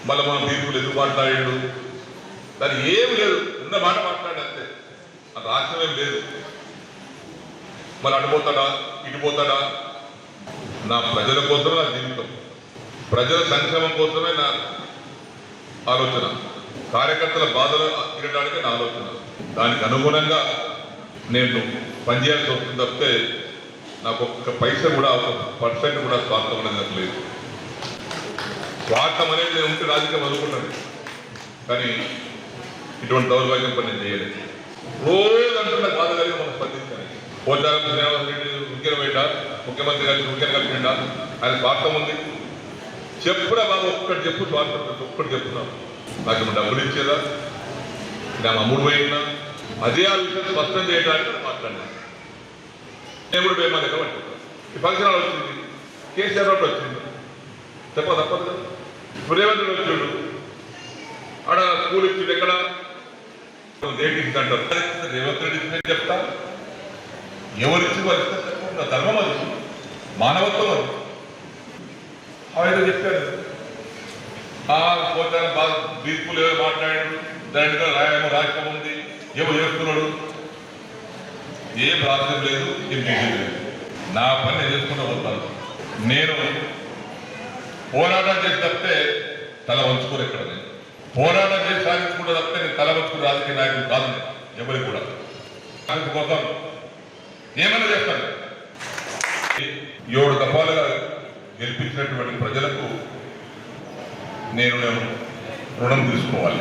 మళ్ళీ మనం తీర్పులు ఎందుకు మాట్లాడాడు, దాని ఏమి లేదు, ఉన్న మాట మాట్లాడంతే. ఆ రాష్ట్రం ఏం లేదు. మళ్ళీ అటుపోతాడా ఇటుపోతాడా? నా ప్రజల కోసమే నా జీవితం, ప్రజల సంక్షేమం కోసమే నా ఆలోచన, కార్యకర్తల బాధలు తీరడానికి నా ఆలోచన. దానికి అనుగుణంగా నేను పనిచేయాల్సి వస్తుంది తప్పితే నాకు ఒక్క పైసా కూడా, ఒక % కూడా స్వార్థం అనేది లేదు. స్వార్థం అనేది నేను ఉంటే రాజకీయం అనుకుంటాను, కానీ ఇటువంటి దౌర్భాగ్యం పని నేను చేయలేదు. రోజు అంటున్న బాధ కలిగి మనం స్పందించాలి. పోచారం శ్రీనివాస్ రెడ్డి ఉద్యోగం పెట్టా, ముఖ్యమంత్రి గారికి ఉద్యోగం కలిపిండా, ఆయన స్వార్థం ఉంది. చెప్పురా బాబు, ఒక్కటి చెప్పు స్వార్థం, ఒక్కటి చెప్తున్నాను. నాకు డబ్బులు ఇచ్చేదా, నా అమ్ముడు పోయినా, అదే ఆ విషయం స్పష్టం చేయడానికి మాట్లాడినా. నేను కూడా పేమా లెక్క పట్టుకుంటాను. ఈ ఫంక్షన్ హాల్ వచ్చింది, కేసీఆర్ రోడ్డు వచ్చింది, చెప్ప తప్పదు కదా. రేవంత్ రెడ్డి వచ్చాడు, ఆడ స్కూల్ ఇచ్చింది, ఎక్కడ దేనికి అంటారు. రేవంత్ రెడ్డి ఇచ్చిందని చెప్తా, ఎవరిచ్చి వారిస్తే చెప్పండి. నా ధర్మం అది, మానవత్వం అది. ఆయన చెప్పారు పోతాను బాగా తీర్పులు ఏమో మాట్లాడాడు, దాంట్లో రాయేమో రాష్ట్రం ఉంది, ఏమో చేస్తున్నాడు. ఏం రాష్ట్రం లేదు, ఏం చేసేది లేదు. నా పని నేను చేసుకుంటూ పోతాను. నేను పోరాటం చేసి తప్పితే తల వంచుకోరు. ఎక్కడ నేను పోరాటం చేసి సాధించుకుంటూ తప్పితే నేను తల వంచుకుని రాజకీయ నాయకుడు కాదు. ఎవరికి కూడా కోసం ఏమైనా చేస్తాను. 7 దఫాలుగా గెలిపించినటువంటి ప్రజలకు నేను రుణం తీసుకోవాలి.